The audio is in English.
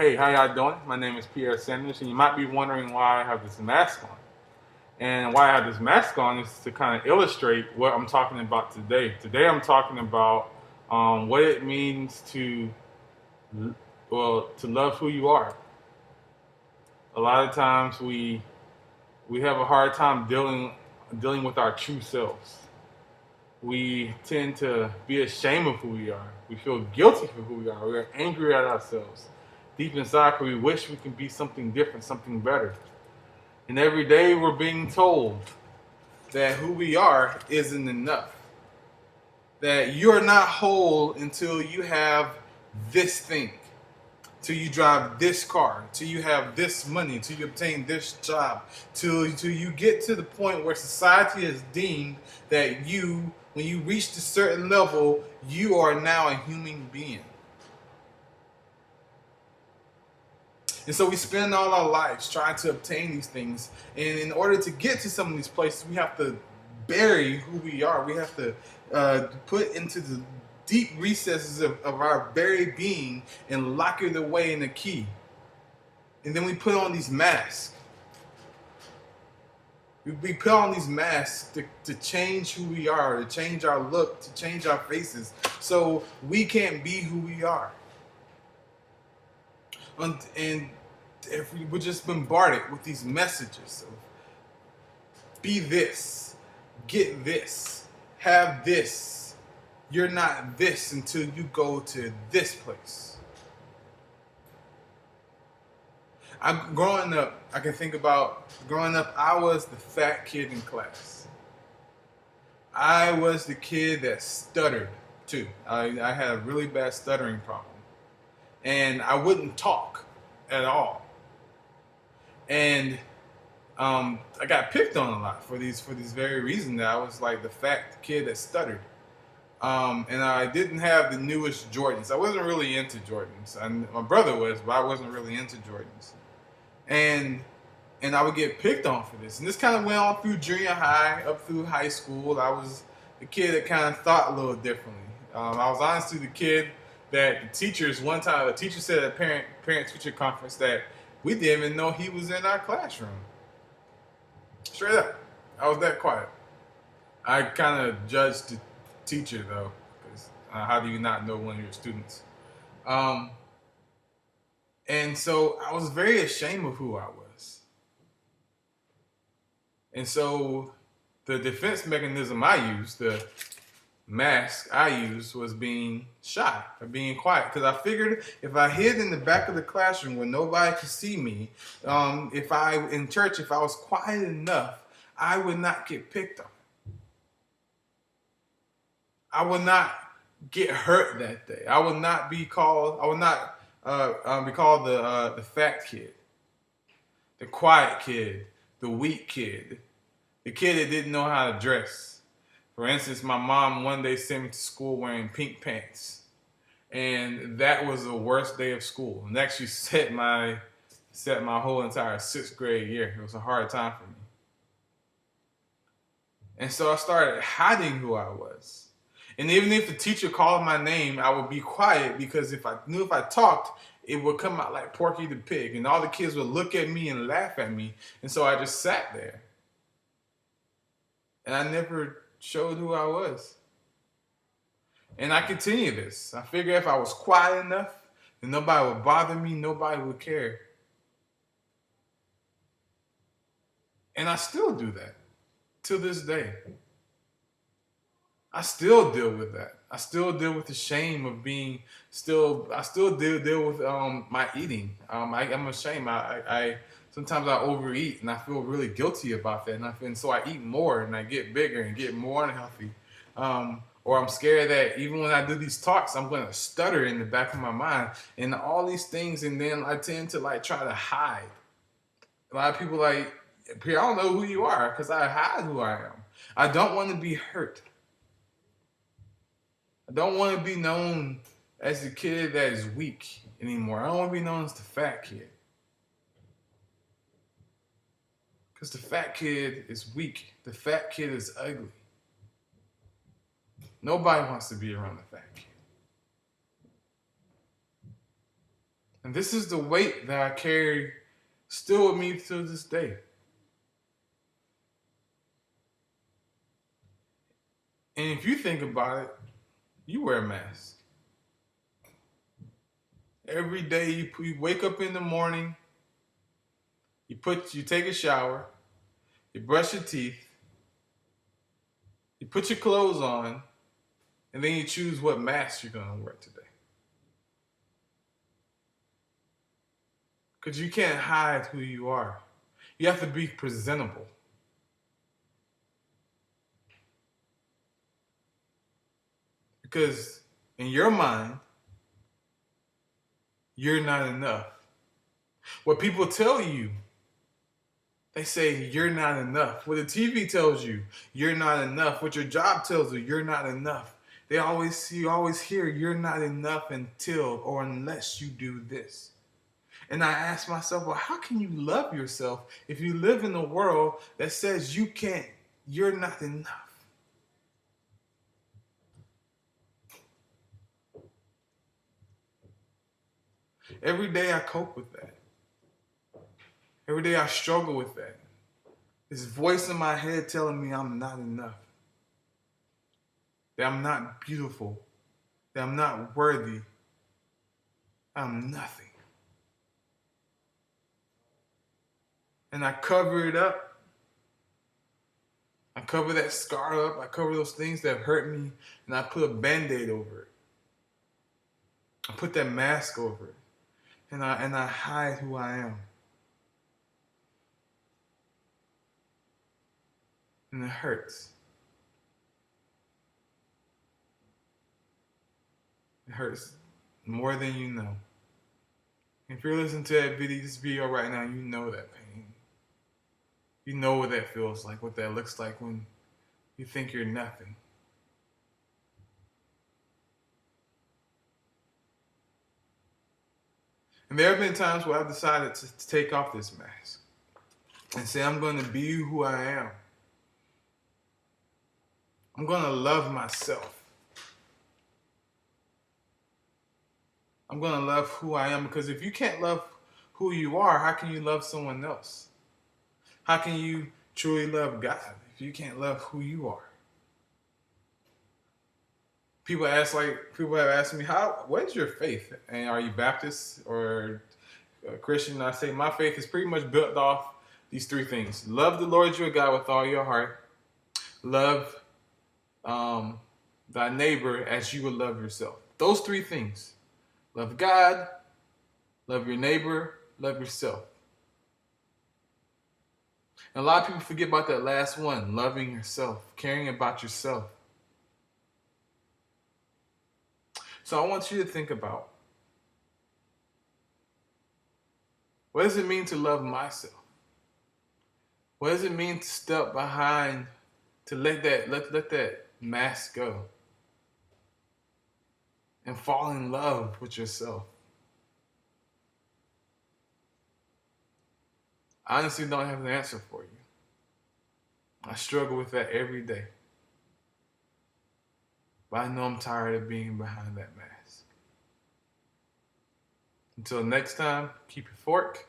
Hey, how y'all doing? My name is Pierre, and you might be wondering why I have this mask on. And why I have this mask on is to kind of illustrate what I'm talking about today. Today, I'm talking about what it means to love who you are. A lot of times, we have a hard time dealing with our true selves. We tend to be ashamed of who we are. We feel guilty for who we are. We're angry at ourselves. Deep inside, we wish we can be something different, something better. And every day we're being told that who we are isn't enough. That you're not whole until you have this thing, till you drive this car, till you have this money, till you obtain this job, till you get to the point where society has deemed that when you reach a certain level, you are now a human being. And so we spend all our lives trying to obtain these things. And in order to get to some of these places, we have to bury who we are. We have to put into the deep recesses of our very being and lock it away in a key. And then we put on these masks. We put on these masks to change who we are, to change our look, to change our faces, so we can't be who we are. And if we're just bombarded with these messages of be this, get this, have this, you're not this until you go to this place. Growing up, I can think about growing up, I was the fat kid in class. I was the kid that stuttered too. I had a really bad stuttering problem. And I wouldn't talk at all. And I got picked on a lot for these very reasons, that I was like the fat kid that stuttered. And I didn't have the newest Jordans. I wasn't really into Jordans. My brother was, but I wasn't really into Jordans. And I would get picked on for this. And this kind of went on through junior high, up through high school. I was the kid that kind of thought a little differently. I was honestly the kid that one time, the teacher said at a parent-teacher conference that we didn't even know he was in our classroom. Straight up. I was that quiet. I kind of judged the teacher, though, because how do you not know one of your students? And so I was very ashamed of who I was. And so the defense mechanism I used, the mask I used, was being shy or being quiet, because I figured if I hid in the back of the classroom where nobody could see me, if I was quiet enough, I would not get picked on. I would not get hurt that day. I would not be called. I would not be called the fat kid, the quiet kid, the weak kid, the kid that didn't know how to dress. For instance, my mom one day sent me to school wearing pink pants, and that was the worst day of school, and actually set my whole entire sixth grade year. It was a hard time for me, and so I started hiding who I was. And even if the teacher called my name, I would be quiet, because if I talked, it would come out like Porky the Pig, and all the kids would look at me and laugh at me, and so I just sat there, and I never showed who I was. And I continue this. I figure if I was quiet enough, then nobody would bother me, nobody would care. And I still do that to this day. I still deal with that. I still deal with the shame of being I still deal with my eating. I'm ashamed. I sometimes I overeat, and I feel really guilty about that. And so I eat more, and I get bigger and get more unhealthy. Or I'm scared that even when I do these talks, I'm going to stutter in the back of my mind, and all these things. And then I tend to try to hide. A lot of people Pierre, I don't know who you are, because I hide who I am. I don't want to be hurt. I don't want to be known as the kid that is weak anymore. I don't want to be known as the fat kid. Because the fat kid is weak. The fat kid is ugly. Nobody wants to be around the fat kid. And this is the weight that I carry still with me to this day. And if you think about it, you wear a mask. Every day you wake up in the morning, you take a shower, you brush your teeth, you put your clothes on, and then you choose what mask you're gonna wear today. Because you can't hide who you are. You have to be presentable. Because in your mind, you're not enough. What people tell you, they say you're not enough. What the TV tells you, you're not enough. What your job tells you, you're not enough. You always hear you're not enough until or unless you do this. And I ask myself, well, how can you love yourself if you live in a world that says you're not enough? Every day I cope with that. Every day I struggle with that. This voice in my head telling me I'm not enough, that I'm not beautiful, that I'm not worthy, I'm nothing. And I cover it up. I cover that scar up. I cover those things that hurt me, and I put a band-aid over it. I put that mask over it, and I hide who I am. And it hurts. It hurts more than you know. If you're listening to this video right now, you know that pain. You know what that feels like, what that looks like when you think you're nothing. And there have been times where I've decided to take off this mask and say, I'm going to be who I am. I'm going to love myself. I'm going to love who I am, because if you can't love who you are, how can you love someone else? How can you truly love God if you can't love who you are? People have asked me, what is your faith? And are you Baptist or Christian? And I say my faith is pretty much built off these three things. Love the Lord your God with all your heart. Love thy neighbor as you would love yourself. Those three things. Love God, love your neighbor, love yourself. And a lot of people forget about that last one, loving yourself, caring about yourself. So I want you to think about, what does it mean to love myself? What does it mean to step behind, to let that mask go and fall in love with yourself? I honestly don't have an answer for you. I struggle with that every day. But I know I'm tired of being behind that mask. Until next time, keep your fork